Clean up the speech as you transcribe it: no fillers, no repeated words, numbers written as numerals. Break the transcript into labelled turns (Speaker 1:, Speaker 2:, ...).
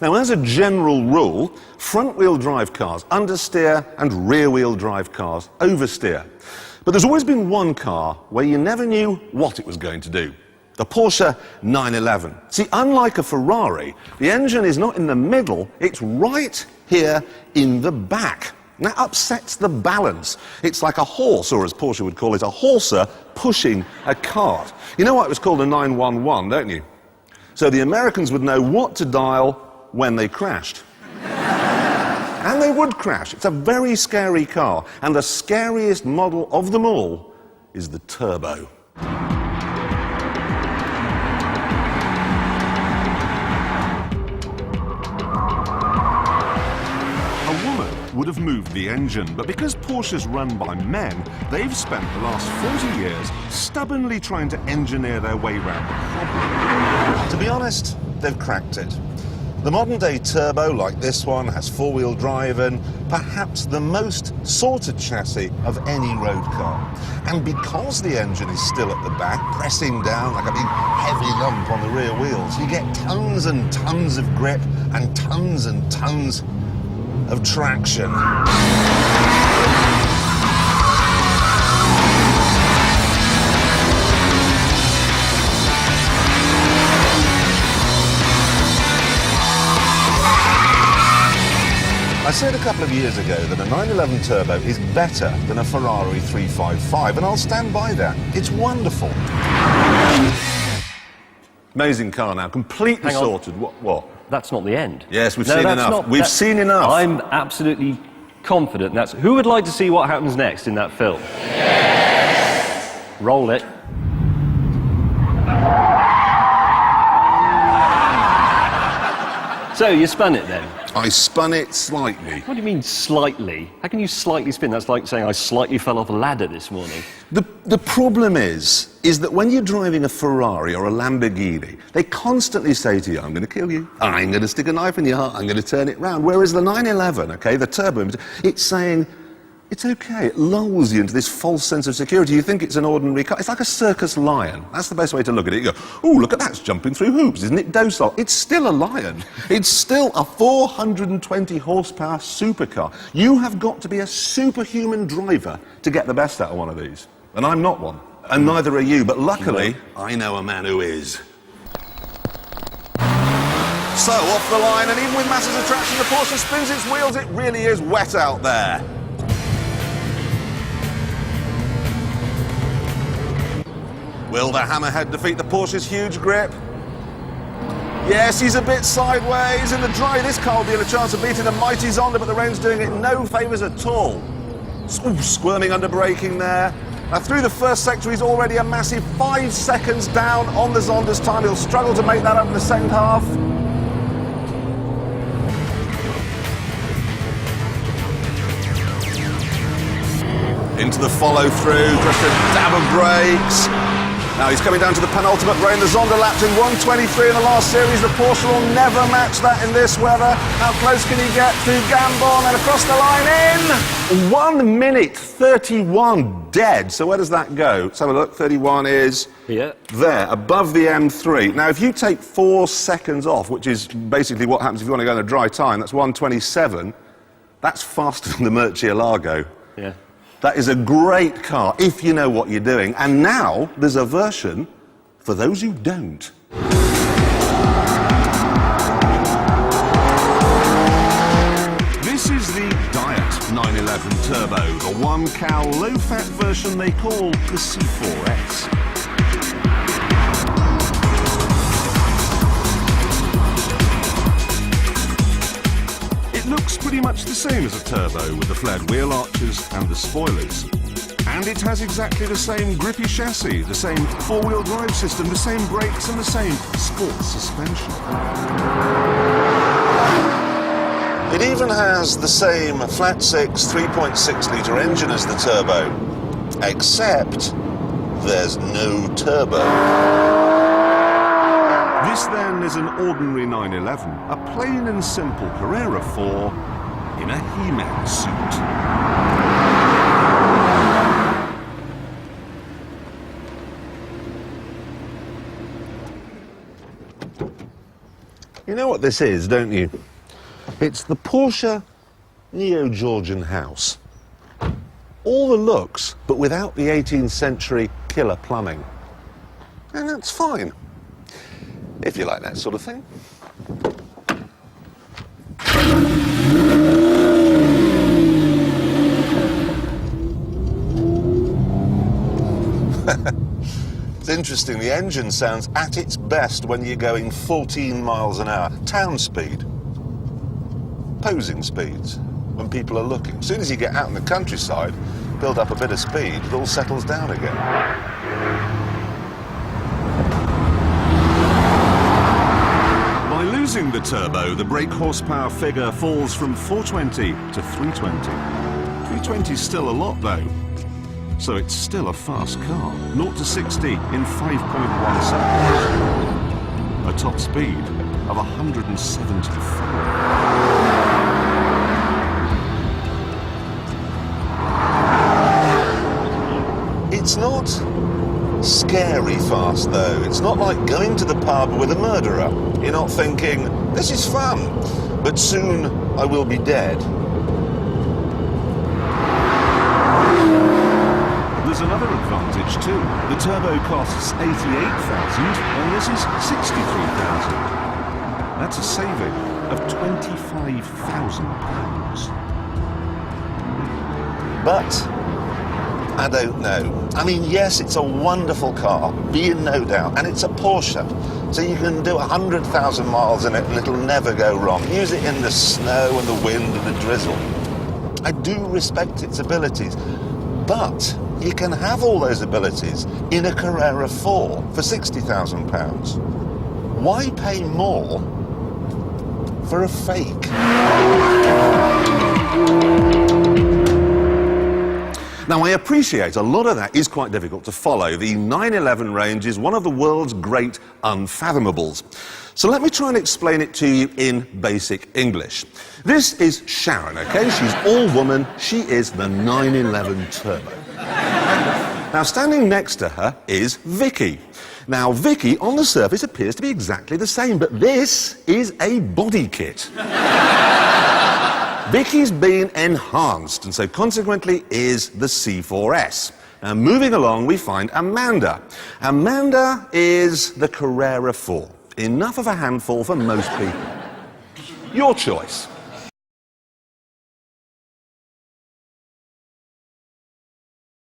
Speaker 1: Now, as a general rule, front-wheel drive cars understeer and rear-wheel drive cars oversteer. But there's always been one car where you never knew what it was going to do. The Porsche 911. See, unlike a Ferrari, the engine is not in the middle, it's right here in the back. And that upsets the balance. It's like a horse, or as Porsche would call it, a horser pushing a cart. You know why it was called a 911, don't you? So the Americans would know what to dial when they crashed. And they would crash. It's a very scary car. And the scariest model of them all is the Turbo. Would have moved the engine, but because Porsche's run by men, they've spent the last 40 years stubbornly trying to engineer their way around the problem. To be honest, they've cracked it. The modern-day Turbo, like this one, has four-wheel drive and perhaps the most sorted chassis of any road car. And because the engine is still at the back, pressing down like a big heavy lump on the rear wheels, you get tons and tons of grip and tons of traction. I said a couple of years ago that a 911 Turbo is better than a Ferrari 355, and I'll stand by that. It's wonderful. Amazing car now, completely sorted. What?
Speaker 2: That's not the end.
Speaker 1: Yes, we've seen enough. We've seen enough.
Speaker 2: I'm absolutely confident that's... Who would like to see what happens next in that film? Yes! Roll it. So, you spun it then?
Speaker 1: I spun it slightly.
Speaker 2: What do you mean, slightly? How can you slightly spin? That's like saying I slightly fell off a ladder this morning.
Speaker 1: The problem is that when you're driving a Ferrari or a Lamborghini, they constantly say to you, I'm going to kill you, I'm going to stick a knife in your heart, I'm going to turn it round. Whereas the 911, okay, the Turbo, it's saying, it's okay. It lulls you into this false sense of security. You think it's an ordinary car. It's like a circus lion. That's the best way to look at it. You go, oh, look at that, it's jumping through hoops. Isn't it docile? It's still a lion. It's still a 420 horsepower supercar. You have got to be a superhuman driver to get the best out of one of these. And I'm not one. And neither are you. But luckily, I know a man who is. So, off the line, and even with massive attraction, the Porsche spins its wheels. It really is wet out there. Will the hammerhead defeat the Porsche's huge grip? Yes, he's a bit sideways. In the dry, this car will be in a chance of beating the mighty Zonda, but the rain's doing it no favours at all. Ooh, squirming under braking there. Now, through the first sector, he's already a massive 5 seconds down on the Zonda's time. He'll struggle to make that up in the second half. Into the follow-through, just a dab of brakes. Now he's coming down to the penultimate rain. The Zonda lapped in 1:23 in the last series. The Porsche will never match that in this weather. How close can he get to Gambon and across the line in? 1 minute 31 dead. So where does that go? Let's have a look. 31 is there, above the M3. Now if you take 4 seconds off, which is basically what happens if you want to go in a dry time, that's 1:27. That's faster than the Murcielago.
Speaker 2: Yeah.
Speaker 1: That is a great car, if you know what you're doing. And now, there's a version for those who don't. This is the Diet 911 Turbo, the one-cow, low-fat version they call the C4S. Looks pretty much the same as a Turbo with the flared wheel arches and the spoilers. And it has exactly the same grippy chassis, the same four-wheel drive system, the same brakes and the same sports suspension. It even has the same flat-six 3.6 litre engine as the Turbo, except there's no turbo. This, then, is an ordinary 911, a plain and simple Carrera 4 in a He-Man suit. You know what this is, don't you? It's the Porsche Neo-Georgian house. All the looks, but without the 18th century killer plumbing. And that's fine, if you like that sort of thing. It's interesting, the engine sounds at its best when you're going 14 miles an hour. Town speed. Posing speeds, when people are looking. As soon as you get out in the countryside, build up a bit of speed, it all settles down again. By losing the turbo, the brake horsepower figure falls from 420 to 320. 320 is still a lot though. So it's still a fast car. 0 to 60 in 5.1 seconds. A top speed of 174. It's not scary fast though. It's not like going to the pub with a murderer. You're not thinking, this is fun, but soon I will be dead. There's another advantage too. The turbo costs $88,000 and this is $63,000. That's a saving of £25,000. But I don't know. I mean, yes, it's a wonderful car, be in no doubt, and it's a Porsche, so you can do 100,000 miles in it and it'll never go wrong. Use it in the snow and the wind and the drizzle. I do respect its abilities, but you can have all those abilities in a Carrera 4 for £60,000. Why pay more for a fake? Now, I appreciate a lot of that is quite difficult to follow. The 911 range is one of the world's great unfathomable. So let me try and explain it to you in basic English. This is Sharon, okay? She's all woman. She is the 911 Turbo. Now, standing next to her is Vicky. Now, Vicky, on the surface, appears to be exactly the same, but this is a body kit. Vicky's been enhanced, and so consequently is the C4S. Now, moving along, we find Amanda. Amanda is the Carrera 4. Enough of a handful for most people. Your choice.